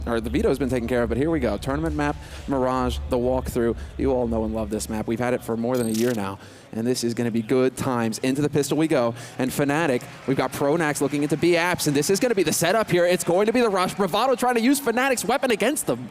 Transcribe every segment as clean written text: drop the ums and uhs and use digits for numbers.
or the veto's been taken care of, but here we go. Tournament map, Mirage, the walkthrough. You all know and love this map. We've had it for more than a year now, and this is going to be good times. Into the pistol we go, and Fnatic, we've got Pronax looking into B apps, and this is going to be the setup here. It's going to be the rush. Bravado trying to use Fnatic's weapon against them.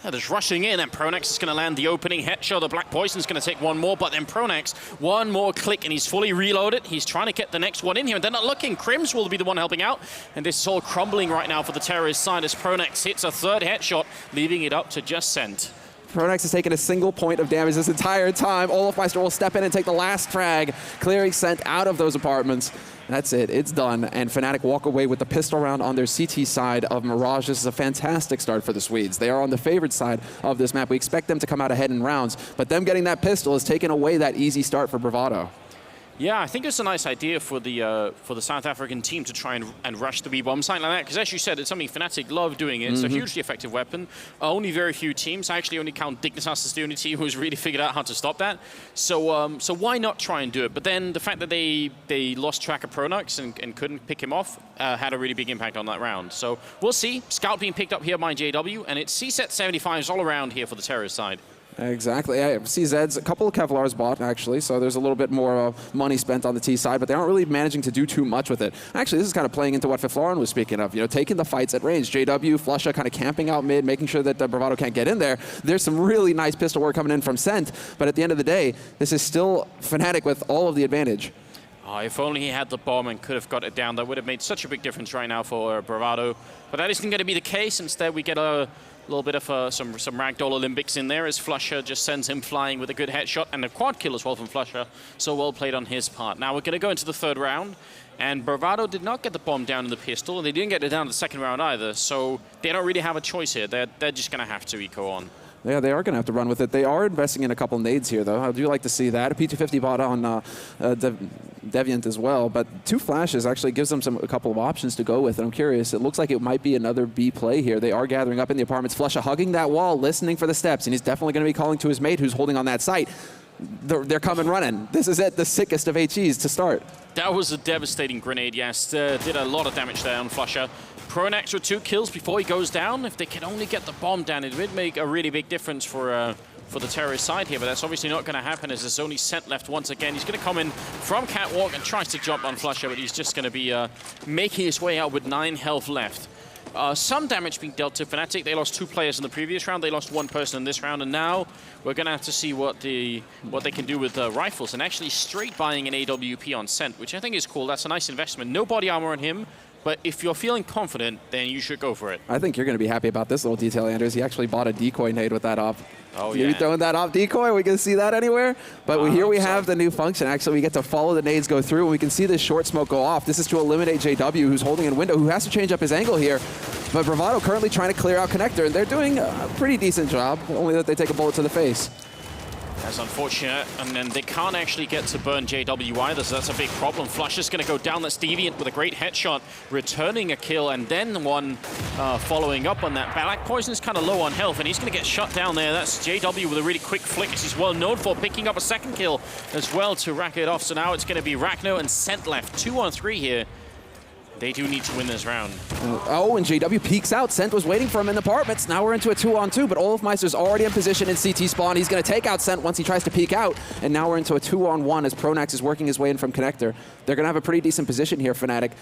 Yeah, just rushing in, and Pronax is going to land the opening headshot. The Black Poison's going to take one more, but then Pronax, one more click, and he's fully reloaded. He's trying to get the next one in here, and they're not looking. Crims will be the one helping out, and this is all crumbling right now for the terrorist side as Pronax hits a third headshot, leaving it up to just Scent. Pronax has taken a single point of damage this entire time. Olofmeister will step in and take the last frag, clearing Scent out of those apartments. That's it, it's done, and Fnatic walk away with the pistol round on their CT side of Mirage. This is a fantastic start for the Swedes. They are on the favored side of this map. We expect them to come out ahead in rounds, but them getting that pistol has taken away that easy start for Bravado. Yeah, I think it's a nice idea for the South African team to try and rush the B-bomb site like that, because as you said, it's something Fnatic love doing. It's a hugely effective weapon. Only very few teams. I actually only count Dignitas as the only team who's really figured out how to stop that. So so why not try and do it? But then the fact that they lost track of Pronax and couldn't pick him off had a really big impact on that round. So we'll see. Scout being picked up here by JW, and it's C-set 75s all around here for the terrorist side. Exactly. Yeah, CZ's, a couple of Kevlars bought, actually, so there's a little bit more money spent on the T side, but they aren't really managing to do too much with it. Actually, this is kind of playing into what Fiflarin was speaking of, you know, taking the fights at range. JW, Flusha kind of camping out mid, making sure that Bravado can't get in there. There's some really nice pistol work coming in from Scent, but at the end of the day, this is still Fnatic with all of the advantage. Oh, if only he had the bomb and could have got it down, that would have made such a big difference right now for Bravado. But that isn't going to be the case. Instead, we get a little bit of some ragdoll Olympics in there as Flusha just sends him flying with a good headshot and a quad kill as well from Flusha. So well played on his part. Now we're going to go into the third round, and Bravado did not get the bomb down in the pistol, and they didn't get it down in the second round either. So they don't really have a choice here. They're just going to have to eco on. Yeah, they are going to have to run with it. They are investing in a couple nades here, though. I do like to see that. A P250 bought on Deviant as well, but 2 flashes actually gives them a couple of options to go with, and I'm curious. It looks like it might be another B play here. They are gathering up in the apartments. Flusha hugging that wall, listening for the steps, and he's definitely going to be calling to his mate who's holding on that site. They're coming running. This is it, the sickest of HEs to start. That was a devastating grenade, yes. Did a lot of damage there on Flusha. Pronax with 2 kills before he goes down. If they can only get the bomb down, it would make a really big difference for the terrorist side here, but that's obviously not going to happen as there's only Scent left once again. He's going to come in from Catwalk and tries to jump on Flusha, but he's just going to be making his way out with 9 health left. Some damage being dealt to Fnatic. They lost 2 players in the previous round. They lost 1 person in this round, and now we're going to have to see what they can do with rifles, and actually straight buying an AWP on Scent, which I think is cool. That's a nice investment. No body armor on him, but if you're feeling confident, then you should go for it. I think you're going to be happy about this little detail, Anders. He actually bought a decoy nade with that op. Oh, yeah. You throwing that op decoy? Are we going to see that anywhere? But here we have the new function. Actually, we get to follow the nades go through, and we can see this short smoke go off. This is to eliminate JW, who's holding in window, who has to change up his angle here. But Bravado currently trying to clear out connector, and they're doing a pretty decent job, only that they take a bullet to the face. That's unfortunate, and then they can't actually get to burn JW either, so that's a big problem. Flush is going to go down. That's Deviant with a great headshot, returning a kill, and then one following up on that. Black Poison is kind of low on health, and he's going to get shut down there. That's JW with a really quick flick, as he's well known for, picking up a second kill as well to rack it off. So now it's going to be Ragno and Scent left. 2 on 3 here. They do need to win this round. Oh, and JW peeks out. Scent was waiting for him in the apartments. Now we're into a 2-on-2, but Olofmeister's already in position in CT spawn. He's going to take out Scent once he tries to peek out. And now we're into a 2-on-1 as Pronax is working his way in from connector. They're going to have a pretty decent position here, Fnatic.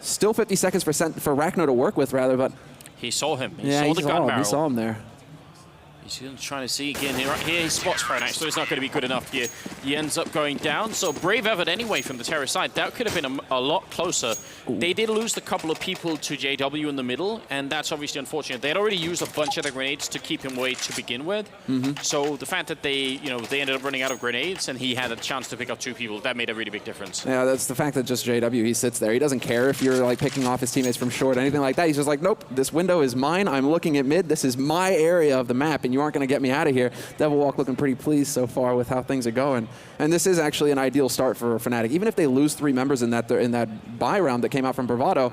Still 50 seconds for Ragno to work with, rather, but... He saw him. He yeah, saw the gun barrel. He saw him there. He's trying to see again here. Right here, he spots Pronax, so it's not going to be good enough here. He ends up going down. So brave effort anyway from the terrorist side. That could have been a lot closer. Ooh. They did lose a couple of people to JW in the middle, and that's obviously unfortunate. They had already used a bunch of the grenades to keep him away to begin with. So the fact that they ended up running out of grenades and he had a chance to pick up 2 people, that made a really big difference. Yeah, that's the fact that just JW, he sits there. He doesn't care if you're like picking off his teammates from short, anything like that. He's just like, nope, this window is mine. I'm looking at mid. This is my area of the map, and you aren't going to get me out of here. Devil Walk looking pretty pleased so far with how things are going. And this is actually an ideal start for Fnatic. Even if they lose 3 members in that buy round that came out from Bravado,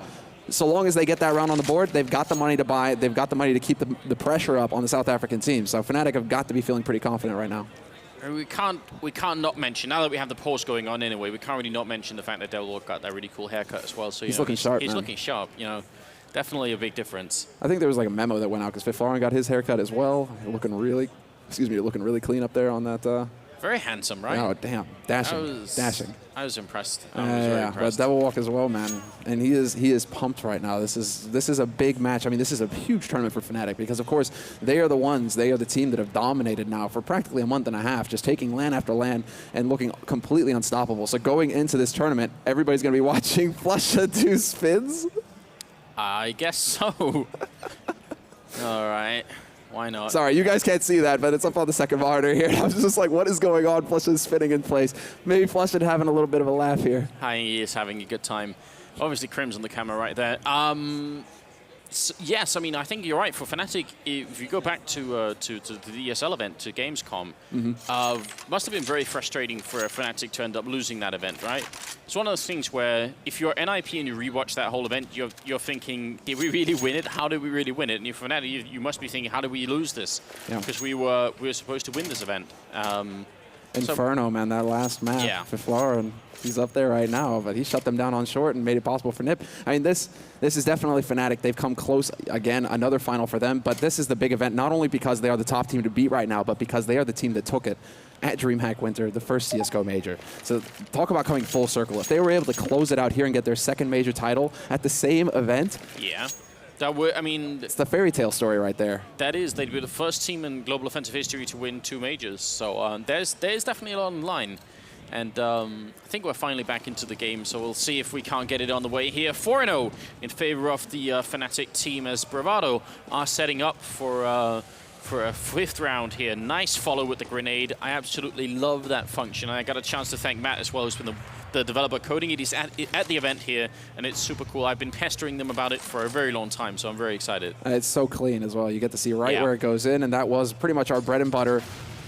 so long as they get that round on the board, they've got the money to buy, they've got the money to keep the pressure up on the South African team. So Fnatic have got to be feeling pretty confident right now. We can't not mention, now that we have the pause going on anyway, we can't really not mention the fact that Devil Walk got that really cool haircut as well. So he's looking sharp, He's man. looking sharp, you know. Definitely a big difference. I think there was like a memo that went out because Fiflaurin got his haircut as well. Looking really clean up there on that. Very handsome, right? Oh, damn. Dashing. I was impressed. I was very impressed. But Devil Walk as well, man. And he is pumped right now. This is a big match. I mean, this is a huge tournament for Fnatic because, of course, they are the team that have dominated now for practically a month and a half, just taking LAN after LAN and looking completely unstoppable. So going into this tournament, everybody's going to be watching Flusha do spins. I guess so. All right. Why not? Sorry, you guys can't see that, but it's up on the second monitor here. I was just like, what is going on? Flusha's spinning in place. Maybe Flusha having a little bit of a laugh here. He is having a good time. Obviously, Crim's on the camera right there. Yes, I mean, I think you're right. For Fnatic, if you go back to the ESL event, to Gamescom, must have been very frustrating for Fnatic to end up losing that event, right? It's one of those things where if you're NIP and you rewatch that whole event, you're thinking, did we really win it? How did we really win it? And if Fnatic, you must be thinking, how did we lose this? Because we were supposed to win this event. Inferno, man, that last map. Yeah. Fiflaurin, he's up there right now, but he shut them down on short and made it possible for Nip. I mean, this is definitely Fnatic. They've come close again, another final for them, but this is the big event, not only because they are the top team to beat right now, but because they are the team that took it at Dreamhack Winter, the first CSGO major. So talk about coming full circle. If they were able to close it out here and get their second major title at the same event. Yeah. That would, I mean, it's the fairy tale story right there. That is. They'd be the first team in global offensive history to win 2 majors. So there's definitely a lot on the line. And I think we're finally back into the game, so we'll see if we can't get it on the way here. 4-0 in favor of the Fnatic team as Bravado are setting up for a 5th round here. Nice follow with the grenade. I absolutely love that function. I got a chance to thank Matt as well, who's been the developer coding it. He's at the event here, and it's super cool. I've been pestering them about it for a very long time, so I'm very excited. It's so clean as well. You get to see where it goes in, and that was pretty much our bread and butter.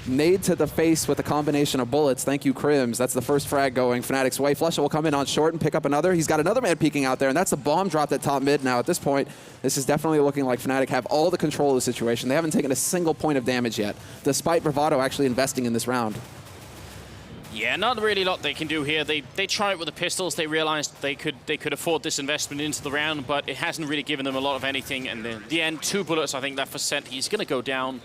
Nade to the face with a combination of bullets. Thank you, Crims. That's the first frag going Fnatic's way. Flusha will come in on short and pick up another. He's got another man peeking out there, and that's the bomb dropped at top mid now. At this point, this is definitely looking like Fnatic have all the control of the situation. They haven't taken a single point of damage yet, despite Bravado actually investing in this round. Yeah, not really a lot they can do here. They tried it with the pistols. They realized they could afford this investment into the round, but it hasn't really given them a lot of anything. And in the end, 2 bullets, I think, left for Sent. He's going to go down.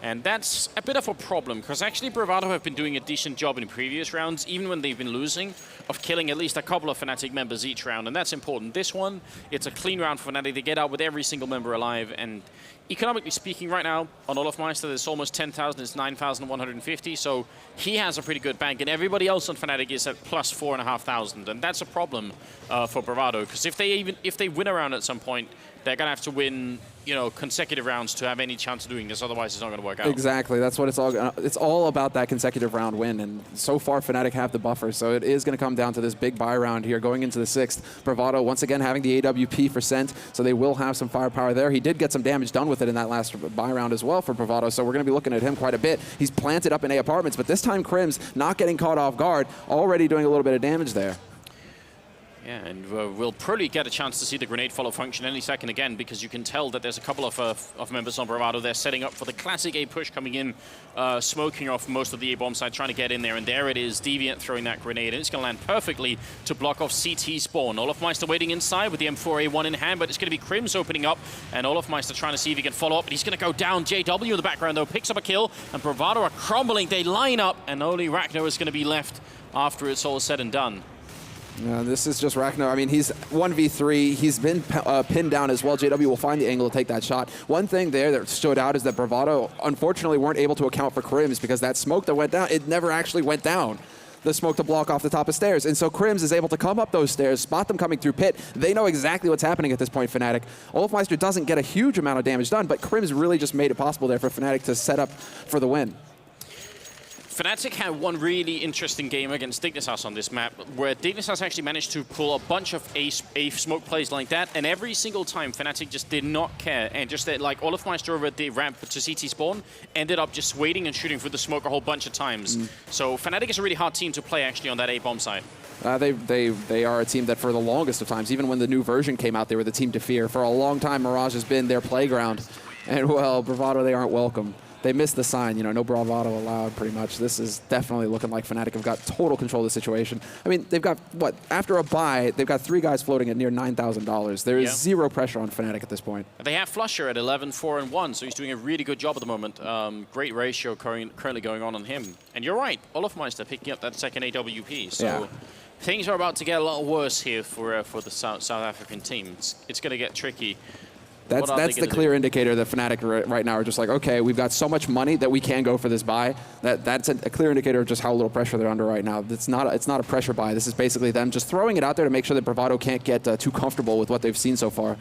And that's a bit of a problem, because actually Bravado have been doing a decent job in previous rounds, even when they've been losing, of killing at least a couple of Fnatic members each round, and that's important. This one, it's a clean round for Fnatic. They get out with every single member alive, and economically speaking, right now, on Olofmeister, there's almost 10,000, it's 9,150, so he has a pretty good bank, and everybody else on Fnatic is at plus 4,500, and that's a problem for Bravado, because if they win a round at some point, they're going to have to win, consecutive rounds to have any chance of doing this. Otherwise, it's not going to work out. Exactly. That's what it's all about, that consecutive round win. And so far, Fnatic have the buffer. So it is going to come down to this big buy round here going into the 6th. Bravado, once again, having the AWP for Sent. So they will have some firepower there. He did get some damage done with it in that last buy round as well for Bravado. So we're going to be looking at him quite a bit. He's planted up in A apartments. But this time, Crims not getting caught off guard, already doing a little bit of damage there. Yeah, and we'll probably get a chance to see the grenade follow function any second again, because you can tell that there's a couple of members on Bravado. They're setting up for the classic A push coming in, smoking off most of the A bomb side, trying to get in there. And there it is, Deviant throwing that grenade, and it's going to land perfectly to block off CT spawn. Olofmeister waiting inside with the M4A1 in hand, but it's going to be Crims opening up, and Olofmeister trying to see if he can follow up, but he's going to go down. JW in the background, though, picks up a kill, and Bravado are crumbling. They line up, and only Ragnar is going to be left after it's all said and done. Yeah, this is just Ragnar. I mean, he's 1v3. He's been pinned down as well. JW will find the angle to take that shot. One thing there that stood out is that Bravado, unfortunately, weren't able to account for Crims, because that smoke that went down, it never actually went down. The smoke to block off the top of stairs. And so Crims is able to come up those stairs, spot them coming through pit. They know exactly what's happening at this point, Fnatic. Olofmeister doesn't get a huge amount of damage done, but Crims really just made it possible there for Fnatic to set up for the win. Fnatic had one really interesting game against Dignitas on this map, where Dignitas actually managed to pull a bunch of A smoke plays like that, and every single time Fnatic just did not care, and just like Olofmeister over at the ramp to CT spawn ended up just waiting and shooting through the smoke a whole bunch of times. So Fnatic is a really hard team to play actually on that A bomb side. They are a team that for the longest of times, even when the new version came out, they were the team to fear. For a long time, Mirage has been their playground. And, well, Bravado, they aren't welcome. they missed the sign. You know, no bravado allowed, pretty much. This is definitely looking like Fnatic have got total control of the situation. I mean, they've got, what, after a bye, they've got 3 guys floating at near $9,000. There is zero pressure on Fnatic at this point. They have Flusher at 11, 4, and 1, so he's doing a really good job at the moment. Great ratio currently going on him. And you're right, Olofmeister picking up that second AWP. So things are about to get a lot worse here for the South African team. It's going to get tricky. That's the clear indicator that Fnatic right now are just like, okay, we've got so much money that we can go for this buy. That's a clear indicator of just how little pressure they're under right now. It's not a pressure buy. This is basically them just throwing it out there to make sure that Bravado can't get too comfortable with what they've seen so far.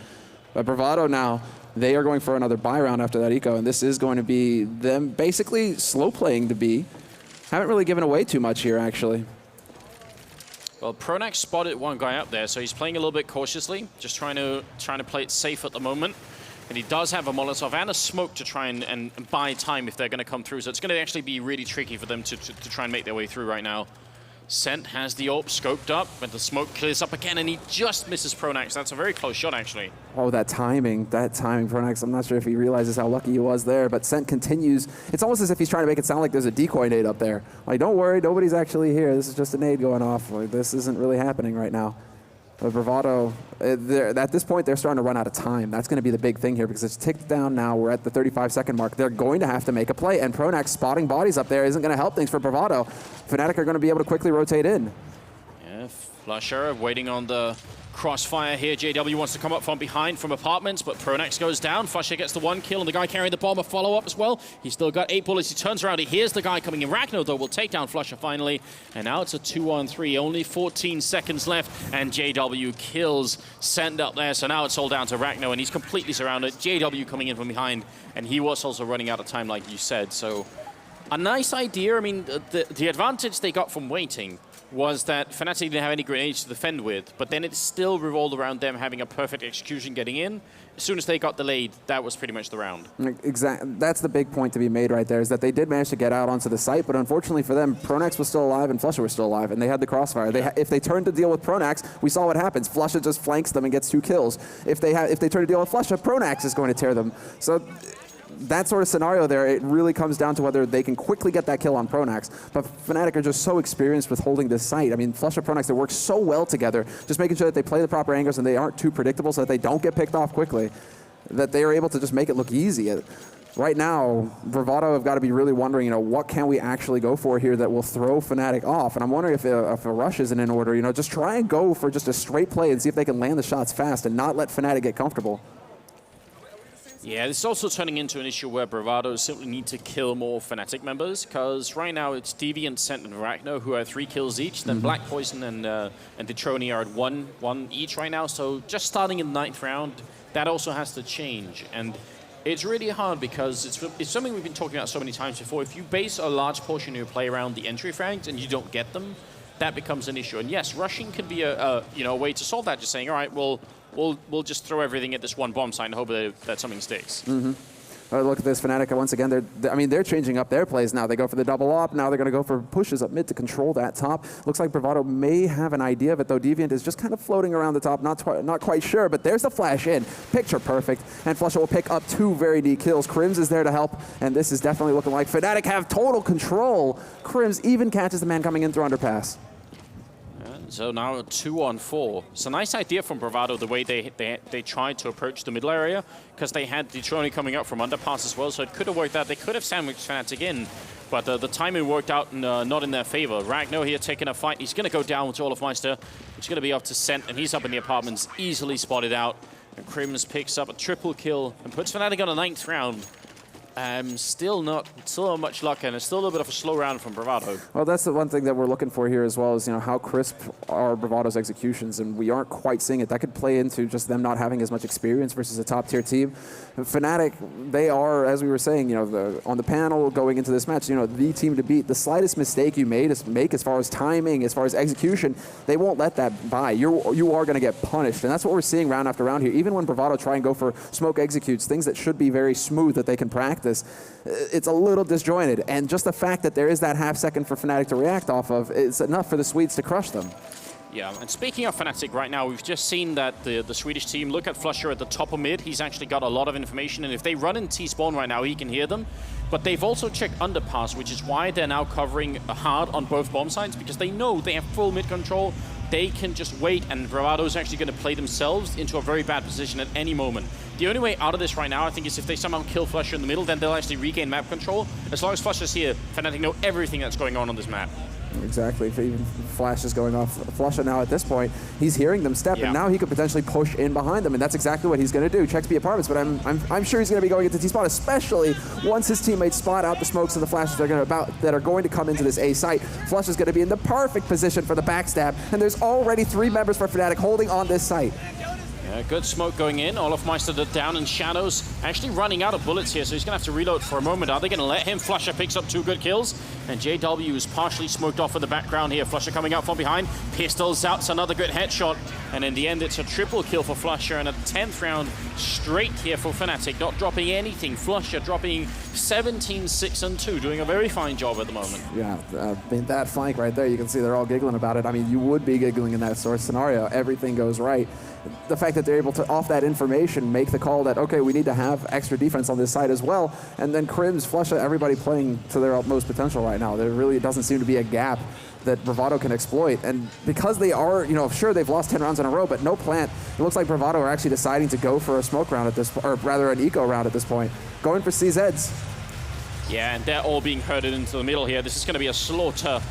But Bravado now, they are going for another buy round after that eco, and this is going to be them basically slow playing the B. Haven't really given away too much here, actually. Well, Pronax spotted one guy up there, so he's playing a little bit cautiously, just trying to play it safe at the moment. And he does have a Molotov and a smoke to try and buy time if they're going to come through. So it's going to actually be really tricky for them to try and make their way through right now. Sent has the AWP scoped up, but the smoke clears up again, and he just misses Pronax. That's a very close shot, actually. Oh, that timing, Pronax. I'm not sure if he realizes how lucky he was there, but Sent continues. It's almost as if he's trying to make it sound like there's a decoy nade up there. Like, don't worry, nobody's actually here. This is just a nade going off. Like, this isn't really happening right now. But Bravado, at this point, they're starting to run out of time. That's going to be the big thing here because it's ticked down now. We're at the 35-second mark. They're going to have to make a play, and Pronax spotting bodies up there isn't going to help things for Bravado. Fnatic are going to be able to quickly rotate in. Yeah, Flusher waiting on the crossfire here. JW wants to come up from behind from apartments, but Pronax goes down. Flusher gets the 1 kill, and the guy carrying the bomb a follow-up as well. He's still got 8 bullets. He turns around. He hears the guy coming in. Ragnar, though, will take down Flusher finally. And now it's a 2-on-3. Only 14 seconds left, and JW kills Send up there. So now it's all down to Ragnar, and he's completely surrounded. JW coming in from behind, and he was also running out of time, like you said. So a nice idea. I mean, the advantage they got from waiting was that Fnatic didn't have any grenades to defend with, but then it still revolved around them having a perfect execution getting in. As soon as they got delayed, that was pretty much the round. Exactly. That's the big point to be made right there, is that they did manage to get out onto the site, but unfortunately for them, Pronax was still alive and Flusher was still alive, and they had the crossfire. If they turned to deal with Pronax, we saw what happens. Flusher just flanks them and gets 2 kills. If they turn to deal with Flusher, Pronax is going to tear them. So that sort of scenario there, it really comes down to whether they can quickly get that kill on Pronax. But Fnatic are just so experienced with holding this site. I mean, Flusher, Pronax, they work so well together, just making sure that they play the proper angles and they aren't too predictable so that they don't get picked off quickly, that they are able to just make it look easy. Right now, Bravado have got to be really wondering, you know, what can we actually go for here that will throw Fnatic off? And I'm wondering if a rush isn't in order. You know, just try and go for just a straight play and see if they can land the shots fast and not let Fnatic get comfortable. Yeah, this is also turning into an issue where Bravado simply need to kill more Fnatic members, because right now it's Deviant, Sent, and Ragnar who have 3 kills each. Then Black Poison and Detroni are at one each right now. So just starting in the 9th round, that also has to change. And it's really hard because it's something we've been talking about so many times before. If you base a large portion of your play around the entry frags and you don't get them, that becomes an issue. And yes, rushing could be a way to solve that. Just saying, all right, we'll just throw everything at this one bomb site and hope that something sticks. Look at this, Fnatic once again. They're changing up their plays now. They go for the double op. Now they're going to go for pushes up mid to control that top. Looks like Bravado may have an idea of it, though. Deviant is just kind of floating around the top, not quite sure. But there's the flash in, picture perfect, and Flusher will pick up 2 very neat kills. Krims is there to help, and this is definitely looking like Fnatic have total control. Krims even catches the man coming in through underpass. So now a 2-on-4. It's a nice idea from Bravado, the way they tried to approach the middle area, because they had Detroni coming up from underpass as well, so it could have worked out. They could have sandwiched Fnatic in, but the timing worked out not in their favor. Ragnar here taking a fight. He's going to go down with Olofmeister, which is going to be up to Sent, and he's up in the apartments, easily spotted out. And Krims picks up a triple kill and puts Fnatic on a 9th round. Still not much luck, and it's still a little bit of a slow round from Bravado. Well, that's the one thing that we're looking for here, as well as, you know, how crisp are Bravado's executions, and we aren't quite seeing it. That could play into just them not having as much experience versus a top-tier team. Fnatic, they are, as we were saying, you know, on the panel going into this match, you know, the team to beat. The slightest mistake you make as far as timing, as far as execution, they won't let that by. You are going to get punished, and that's what we're seeing round after round here. Even when Bravado try and go for smoke executes, things that should be very smooth that they can practice, it's a little disjointed, and just the fact that there is that half second for Fnatic to react off of is enough for the Swedes to crush them. Yeah, and speaking of Fnatic right now, we've just seen that the Swedish team look at Flusher at the top of mid. He's actually got a lot of information, and if they run in T-spawn right now, he can hear them. But they've also checked underpass, which is why they're now covering hard on both bomb sides, because they know they have full mid control. They can just wait, and Bravado's actually going to play themselves into a very bad position at any moment. The only way out of this right now, I think, is if they somehow kill Flusher in the middle, then they'll actually regain map control. As long as Flusher's here, Fnatic know everything that's going on this map. Exactly. If even Flash is going off Flusha now at this point, he's hearing them step, and now he could potentially push in behind them, and that's exactly what he's going to do. Checks B apartments, but I'm sure he's going to be going into T-spawn, especially once his teammates spot out the smokes and the flashes that are going to come into this A site. Flush is going to be in the perfect position for the backstab, and there's already 3 members for Fnatic holding on this site. Yeah, good smoke going in. Olofmeister down in shadows. Actually running out of bullets here, so he's going to have to reload for a moment. Are they going to let him? Flusher picks up 2 good kills. And JW is partially smoked off in the background here. Flusher coming out from behind. Pistols out, so another good headshot. And in the end, it's a triple kill for Flusher. And a 10th round straight here for Fnatic. Not dropping anything. Flusher dropping 17, 6, and 2. Doing a very fine job at the moment. Yeah, in that flank right there, you can see they're all giggling about it. I mean, you would be giggling in that sort of scenario. Everything goes right. The fact that they're able to, off that information, make the call that, okay, we need to have extra defense on this side as well. And then Crims, Flusha, everybody playing to their utmost potential right now. There really doesn't seem to be a gap that Bravado can exploit. And because they are, sure, they've lost 10 rounds in a row, but no plant. It looks like Bravado are actually deciding to go for a smoke round at this, or rather an eco round at this point. Going for CZs. Yeah, and they're all being herded into the middle here. This is going to be a slaughter.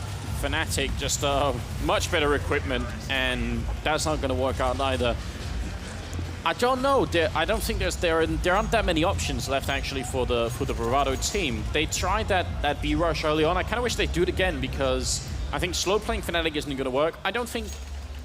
Fnatic just much better equipment, and that's not going to work out either. I don't know. I don't think there aren't that many options left actually for the Bravado team. They tried that B rush early on. I kind of wish they'd do it again, because I think slow playing Fnatic isn't going to work. I don't think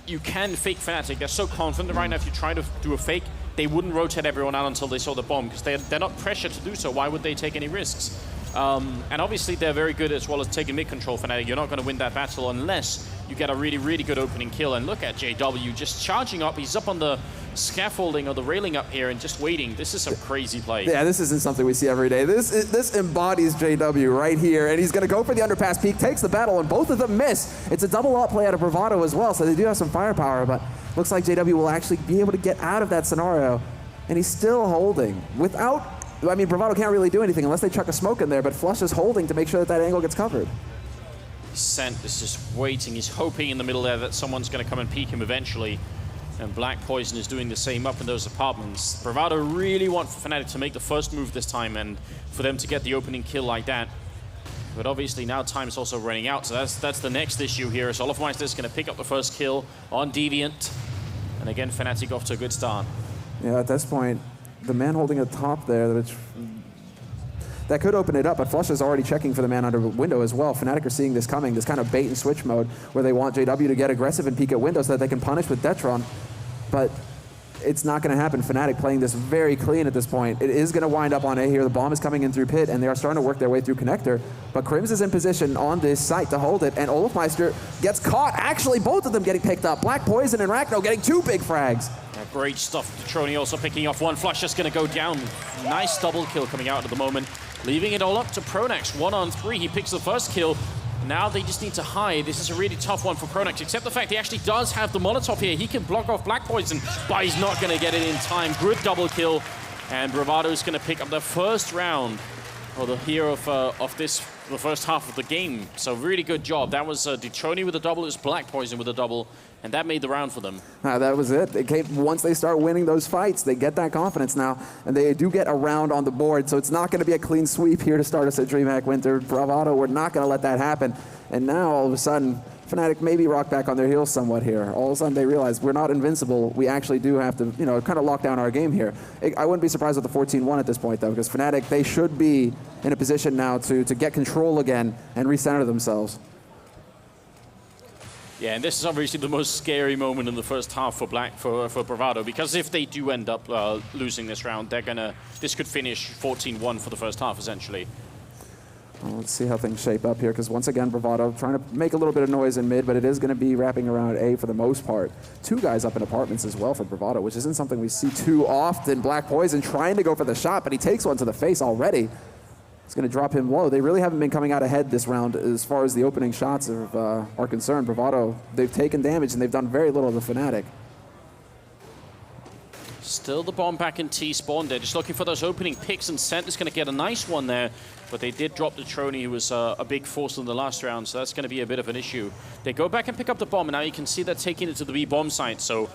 you can fake Fnatic. They're so confident right now. If you try to do a fake, they wouldn't rotate everyone out until they saw the bomb, because they're not pressured to do so. Why would they take any risks? And obviously they're very good as well as taking mid control. Fnatic, you're not going to win that battle unless you get a really, really good opening kill. And look at JW just charging up. He's up on the scaffolding or the railing up here and just waiting. This is some crazy play. Yeah, this isn't something we see every day. This embodies JW right here, and he's going to go for the underpass peek, takes the battle, and both of them miss. It's a double up play out of Bravado as well, so they do have some firepower, but looks like JW will actually be able to get out of that scenario, and he's still holding without. I mean, Bravado can't really do anything unless they chuck a smoke in there, but Flush is holding to make sure that angle gets covered. Scent is just waiting. He's hoping in the middle there that someone's going to come and peek him eventually. And Black Poison is doing the same up in those apartments. Bravado really want Fnatic to make the first move this time and for them to get the opening kill like that. But obviously now time is also running out, so that's the next issue here. As Olofmeister is going to pick up the first kill on Deviant. And again, Fnatic off to a good start. Yeah, at this point, the man holding a top there, that could open it up, but Flush is already checking for the man under window as well. Fnatic are seeing this coming, this kind of bait and switch mode where they want JW to get aggressive and peek at window so that they can punish with Detron, but it's not going to happen. Fnatic playing this very clean at this point. It is going to wind up on A here. The bomb is coming in through pit, and they are starting to work their way through connector, but Crims is in position on this site to hold it, and Olofmeister gets caught. Actually, both of them getting picked up. Black Poison and Rachno getting 2 big frags. Yeah, great stuff. Detroni also picking off one. Flush just going to go down. Nice double kill coming out at the moment. Leaving it all up to Pronax. 1-on-3. He picks the first kill. Now they just need to hide. This is a really tough one for Pronax, except the fact he actually does have the Molotov here. He can block off Black Poison, but he's not going to get it in time. Good double kill. And Bravado's going to pick up the first round, or the hero of the first half of the game. So really good job. That was Detroni with a double. It was Black Poison with a double. And that made the round for them. That was it. Once they start winning those fights, they get that confidence now, and they do get a round on the board. So it's not going to be a clean sweep here to start us at Dreamhack Winter. Bravado, we're not going to let that happen. And now all of a sudden, Fnatic maybe rock back on their heels somewhat here. All of a sudden they realize we're not invincible. We actually do have to, kind of lock down our game here. I wouldn't be surprised with the 14-1 at this point, though, because Fnatic, they should be in a position now to get control again and recenter themselves. Yeah, and this is obviously the most scary moment in the first half for Bravado, because if they do end up losing this round, this could finish 14-1 for the first half, essentially. Well, let's see how things shape up here, because once again, Bravado trying to make a little bit of noise in mid, but it is going to be wrapping around A for the most part. 2 guys up in apartments as well for Bravado, which isn't something we see too often. Black Poison trying to go for the shot, but he takes one to the face already. It's going to drop him low. They really haven't been coming out ahead this round as far as the opening shots are concerned. Bravado, they've taken damage, and they've done very little to Fnatic. Still the bomb back in T-spawn. They're just looking for those opening picks, and Scent is going to get a nice one there. But they did drop the Trony, who was a big force in the last round, so that's going to be a bit of an issue. They go back and pick up the bomb, and now you can see they're taking it to the B bomb site. So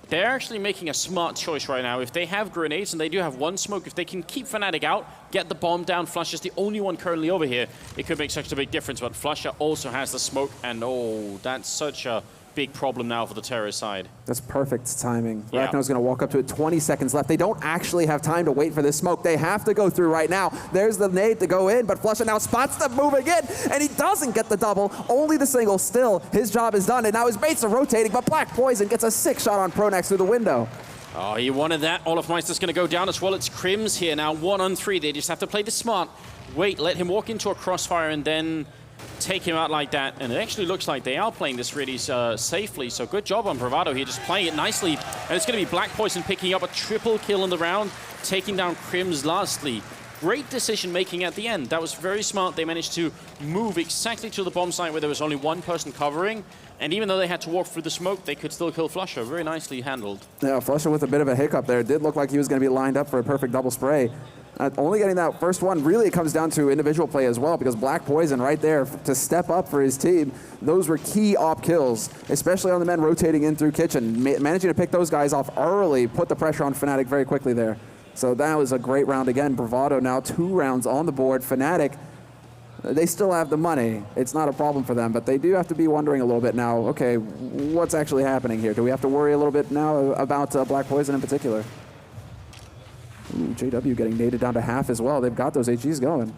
they're actually making a smart choice right now. If they have grenades, and they do have one smoke, if they can keep Fnatic out, get the bomb down, Flush is the only one currently over here, it could make such a big difference. But Flusher also has the smoke, and oh, that's such a big problem now for the terrorist side. That's perfect timing. Yeah. Rakno's going to walk up to it, 20 seconds left. They don't actually have time to wait for this smoke. They have to go through right now. There's the nade to go in, but Flusher now spots the move again, and he doesn't get the double, only the single. Still, his job is done, and now his mates are rotating, but Black Poison gets a 6 shot on Pronax through the window. Oh, he wanted that. Olofmeister's going to go down as well. It's Crims here now, 1-on-3. They just have to play this smart. Wait, let him walk into a crossfire, and then take him out like that. And it actually looks like they are playing this really safely. So good job on Bravado here, just playing it nicely. And it's going to be Black Poison picking up a triple kill in the round, taking down Crims lastly. Great decision making at the end. That was very smart. They managed to move exactly to the bomb site where there was only one person covering. And even though they had to walk through the smoke, they could still kill Flusher. Very nicely handled. Yeah, Flusher with a bit of a hiccup there. It did look like he was going to be lined up for a perfect double spray. Only getting that first one, really it comes down to individual play as well, because Black Poison right there to step up for his team, those were key op kills, especially on the men rotating in through Kitchen. Managing to pick those guys off early, put the pressure on Fnatic very quickly there. So that was a great round again. Bravado now 2 rounds on the board. Fnatic, they still have the money. It's not a problem for them, but they do have to be wondering a little bit now, okay, what's actually happening here? Do we have to worry a little bit now about Black Poison in particular? Ooh, JW getting naded down to half as well. They've got those HGs going.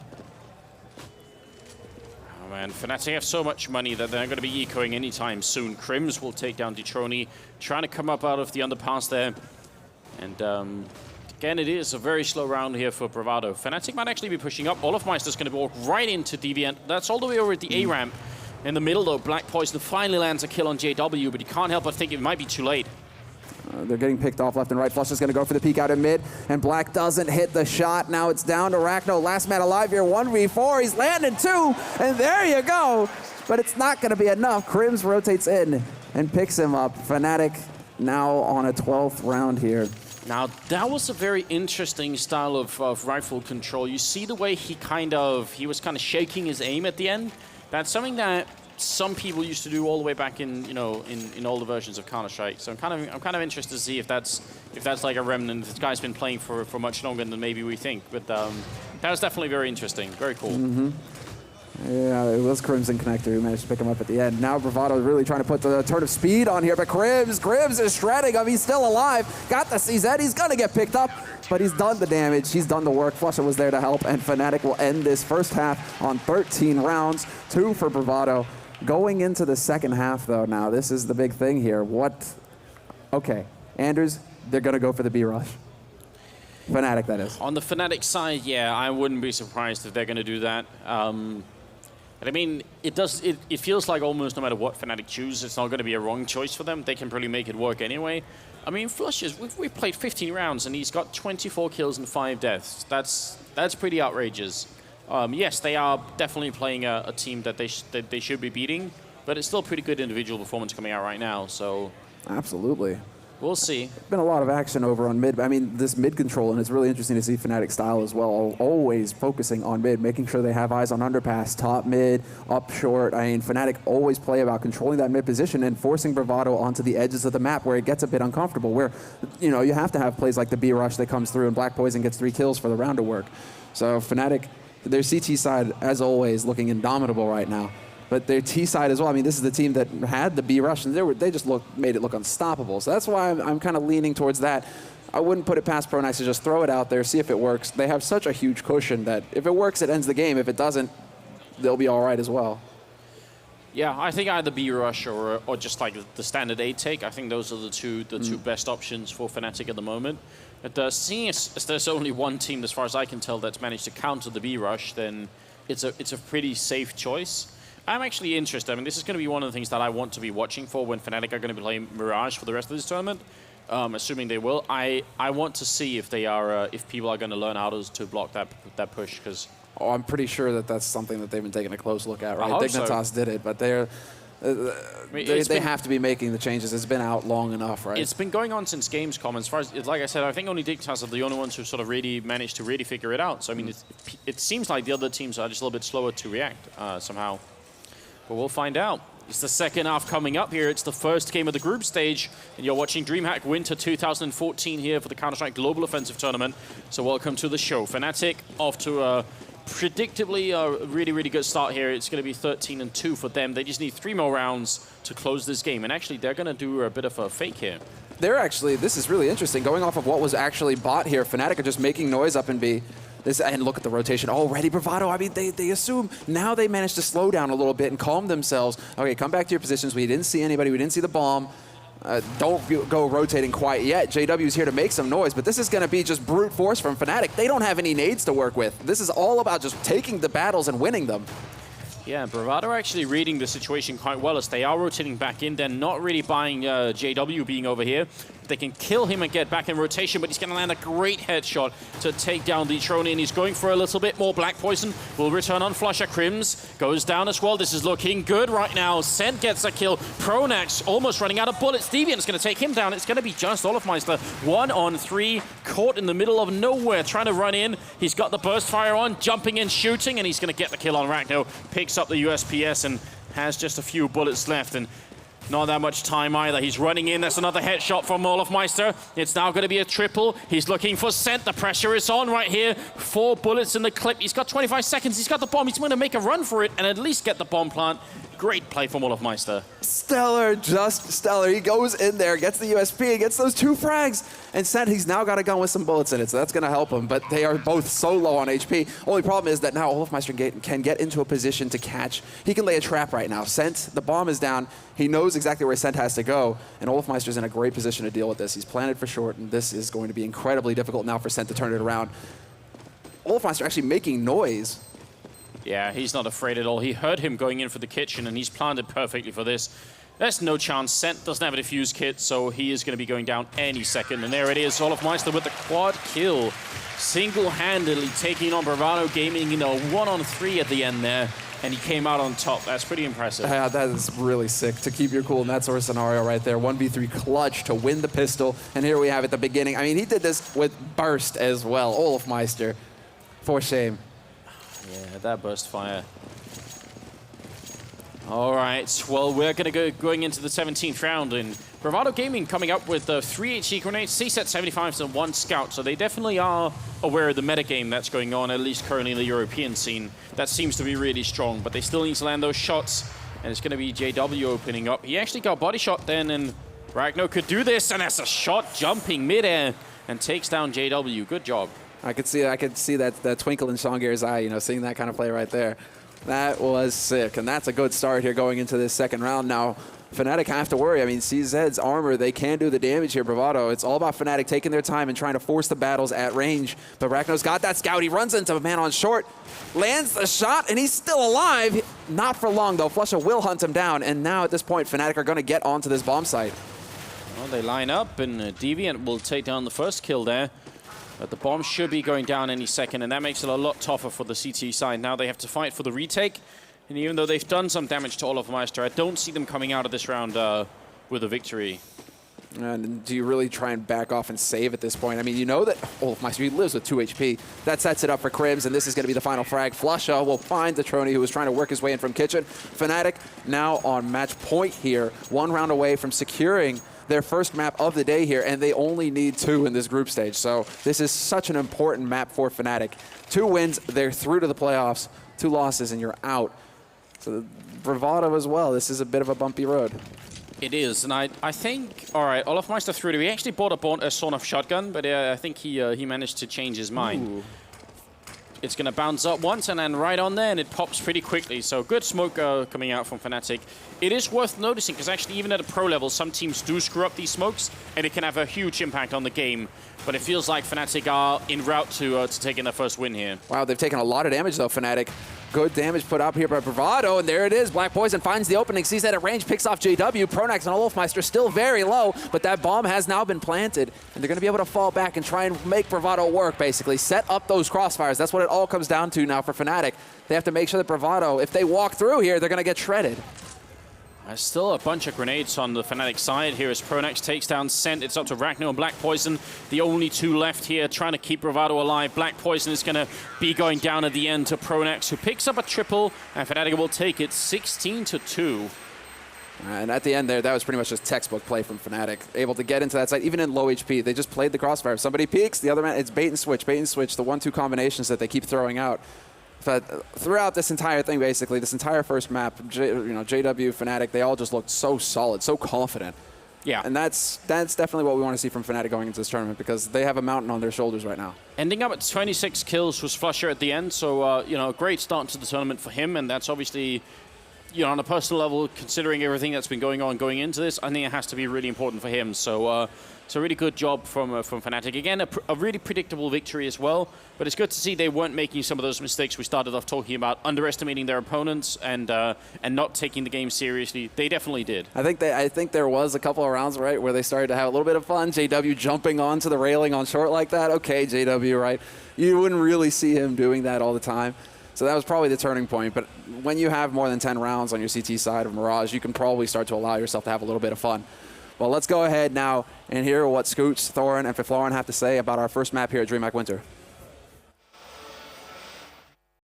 Oh man, Fnatic have so much money that they're going to be ecoing anytime soon. Crims will take down Detroni, trying to come up out of the underpass there. And again, it is a very slow round here for Bravado. Fnatic might actually be pushing up. Olofmeister's going to walk right into Deviant. That's all the way over at the A ramp. In the middle though, Black Poison finally lands a kill on JW, but you can't help but think it might be too late. They're getting picked off left and right. Flush is going to go for the peek out in mid, and Black doesn't hit the shot. Now it's down to Rakno. Last man alive here, 1v4. He's landing 2, and there you go. But it's not going to be enough. Crims rotates in and picks him up. Fnatic now on a 12th round here. Now, that was a very interesting style of rifle control. You see the way he was kind of shaking his aim at the end. That's something that some people used to do all the way back in, you know, in older versions of Counter-Strike. So I'm kind of interested to see if that's like a remnant. This guy's been playing for much longer than maybe we think. But that was definitely very interesting, very cool. Mm-hmm. Yeah, it was Crimson Connector who managed to pick him up at the end. Now Bravado is really trying to put the turn of speed on here, but Crims is shredding him. He's still alive. Got the CZ. He's going to get picked up, but he's done the damage. He's done the work. Flusher was there to help, and Fnatic will end this first half on 13 rounds, 2 for Bravado. Going into the second half, though, now, this is the big thing here. Okay, Anders, they're going to go for the B rush. Fnatic, that is. On the Fnatic side, yeah, I wouldn't be surprised if they're going to do that. But I mean, it feels like almost no matter what Fnatic choose, it's not going to be a wrong choice for them. They can probably make it work anyway. I mean, Flushers, we've played 15 rounds, and he's got 24 kills and 5 deaths. That's pretty outrageous. Yes, they are definitely playing a team that they should be beating, but it's still pretty good individual performance coming out right now, so... Absolutely. We'll see. There's been a lot of action over on mid. I mean, this mid control, and it's really interesting to see Fnatic style as well, always focusing on mid, making sure they have eyes on underpass, top mid, up short. I mean, Fnatic always play about controlling that mid position and forcing Bravado onto the edges of the map where it gets a bit uncomfortable, where, you know, you have to have plays like the B rush that comes through and Black Poison gets 3 kills for the round to work. So Fnatic, their CT side, as always, looking indomitable right now. But their T side as well. I mean, this is the team that had the B rush, and they just made it look unstoppable. So that's why I'm kind of leaning towards that. I wouldn't put it past Pronax to just throw it out there, see if it works. They have such a huge cushion that if it works, it ends the game. If it doesn't, they'll be all right as well. Yeah, I think either B rush or just like the standard A take. I think those are the two best options for Fnatic at the moment. But seeing as there's only one team, as far as I can tell, that's managed to counter the B rush, then it's a pretty safe choice. I'm actually interested. I mean, this is going to be one of the things that I want to be watching for when Fnatic are going to be playing Mirage for the rest of this tournament, assuming they will. I want to see if they are if people are going to learn how to block that push, because Oh, I'm pretty sure that that's something that they've been taking a close look at, right? Dignitas did it, but they have to be making the changes. It's been out long enough, right? It's been going on since Gamescom. As far as, like I said, I think only Dignitas are the only ones who sort of really managed to really figure it out. So, I mean, it seems like the other teams are just a little bit slower to react somehow. But we'll find out. It's the second half coming up here. It's the first game of the group stage. And you're watching Dreamhack Winter 2014 here for the Counter-Strike Global Offensive Tournament. So welcome to the show. Fnatic off to a predictably a really, really good start here. It's going to be 13-2 for them. They just need 3 more rounds to close this game. And actually, they're going to do a bit of a fake here. They're actually, this is really interesting. Going off of what was actually bought here, Fnatic are just making noise up in B. And look at the rotation already. Bravado, I mean, they assume now they managed to slow down a little bit and calm themselves. Okay, come back to your positions. We didn't see anybody. We didn't see the bomb. Don't go rotating quite yet. JW is here to make some noise, but this is going to be just brute force from Fnatic. They don't have any nades to work with. This is all about just taking the battles and winning them. Yeah, Bravado are actually reading the situation quite well as they are rotating back in. They're not really buying JW being over here. They can kill him and get back in rotation, but he's going to land a great headshot to take down the Trony, and he's going for a little bit more. Black Poison will return on Flusher. Crims goes down as well. This is looking good right now. Sent gets a kill. Pronax almost running out of bullets. Deviant's going to take him down. It's going to be just Olofmeister. 1-on-3, caught in the middle of nowhere, trying to run in. He's got the burst fire on, jumping in, shooting, and he's going to get the kill on Ragno. Picks up the USPS and has just a few bullets left, and not that much time either. He's running in. That's another headshot from Olofmeister. It's now going to be a triple. He's looking for Sent. The pressure is on right here. 4 bullets in the clip. He's got 25 seconds. He's got the bomb. He's going to make a run for it and at least get the bomb plant. Great play from Olofmeister. Stellar, just stellar. He goes in there, gets the USP, gets those 2 frags, and Sent, he's now got a gun with some bullets in it, so that's going to help him. But they are both so low on HP. Only problem is that now Olofmeister can get into a position to catch. He can lay a trap right now. Sent, the bomb is down. He knows exactly where Sent has to go, and Olofmeister's in a great position to deal with this. He's planted for short, and this is going to be incredibly difficult now for Sent to turn it around. Olofmeister actually making noise. Yeah, he's not afraid at all. He heard him going in for the kitchen, and he's planted perfectly for this. There's no chance. Sent doesn't have a defuse kit, so he is going to be going down any second. And there it is, Olofmeister with the quad kill. Single-handedly taking on Bravado Gaming in a 1-on-3 at the end there. And he came out on top. That's pretty impressive. Yeah, that is really sick to keep your cool in that sort of scenario right there. 1v3 clutch to win the pistol. And here we have at the beginning. I mean, he did this with burst as well. Olofmeister, for shame. Yeah, that burst fire. All right, well, we're going to going into the 17th round, and Bravado Gaming coming up with 3 HE grenades, C-set 75s, and 1 scout. So they definitely are aware of the metagame that's going on, at least currently in the European scene. That seems to be really strong, but they still need to land those shots, and it's going to be JW opening up. He actually got body shot then, and Ragno could do this, and that's a shot jumping midair and takes down JW. Good job. I could see that twinkle in Songir's eye, you know, seeing that kind of play right there. That was sick, and that's a good start here going into this second round. Now, Fnatic have to worry. I mean, CZ's armor, they can do the damage here, Bravado. It's all about Fnatic taking their time and trying to force the battles at range. But Ragno's got that scout. He runs into a man on short, lands the shot, and he's still alive. Not for long, though. Flusha will hunt him down, and now at this point, Fnatic are going to get onto this bomb site. Well, they line up, and Deviant will take down the first kill there. But the bomb should be going down any second, and that makes it a lot tougher for the CT side. Now they have to fight for the retake, and even though they've done some damage to Olofmeister, I don't see them coming out of this round with a victory. And do you really try and back off and save at this point? I mean, you know that Olofmeister, he lives with 2 HP. That sets it up for Crims, and this is going to be the final frag. Flusha will find the Trony, who was trying to work his way in from kitchen. Fnatic now on match point here, 1 round away from securing their first map of the day here, and they only need 2 in this group stage. So this is such an important map for Fnatic. 2 wins, they're through to the playoffs. 2 losses, and you're out. So Bravado as well. This is a bit of a bumpy road. It is, and I think, all right, Olofmeister through to, he actually bought a Sawn-Off shotgun, but I think he managed to change his mind. Ooh. It's going to bounce up once and then right on there, and it pops pretty quickly. So good smoke coming out from Fnatic. It is worth noticing, because actually even at a pro level, some teams do screw up these smokes, and it can have a huge impact on the game. But it feels like Fnatic are en route to taking their first win here. Wow, they've taken a lot of damage, though, Fnatic. Good damage put up here by Bravado, and there it is. Black Poison finds the opening, sees that at range, picks off JW. Pronax and Wolfmeister still very low, but that bomb has now been planted, and they're going to be able to fall back and try and make Bravado work, basically. Set up those crossfires. That's what it all comes down to now for Fnatic. They have to make sure that Bravado, if they walk through here, they're going to get shredded. There's still a bunch of grenades on the Fnatic side here as Pronax takes down Scent. It's up to Ragnar and Black Poison, the only two left here, trying to keep Bravado alive. Black Poison is going to be going down at the end to Pronax, who picks up a triple, and Fnatic will take it 16-2. And at the end there, that was pretty much just textbook play from Fnatic. Able to get into that side, even in low HP. They just played the crossfire. If somebody peeks, the other man, it's bait and switch, the 1-2 combinations that they keep throwing out. But throughout this entire thing, basically, this entire first map, JW, Fnatic, they all just looked so solid, so confident. Yeah. And that's definitely what we want to see from Fnatic going into this tournament, because they have a mountain on their shoulders right now. Ending up at 26 kills was Flusher at the end, so, a great start to the tournament for him, and that's obviously, on a personal level, considering everything that's been going on going into this, I think it has to be really important for him. So, it's a really good job from Fnatic. Again, a really predictable victory as well, but it's good to see they weren't making some of those mistakes we started off talking about, underestimating their opponents and not taking the game seriously. They definitely did. I think there was a couple of rounds, right, where they started to have a little bit of fun. JW jumping onto the railing on short like that. Okay, JW, right? You wouldn't really see him doing that all the time. So that was probably the turning point. But when you have more than 10 rounds on your CT side of Mirage, you can probably start to allow yourself to have a little bit of fun. Well, let's go ahead now and hear what Scoots, Thorin, and Fiflorin have to say about our first map here at Dreamhack Winter.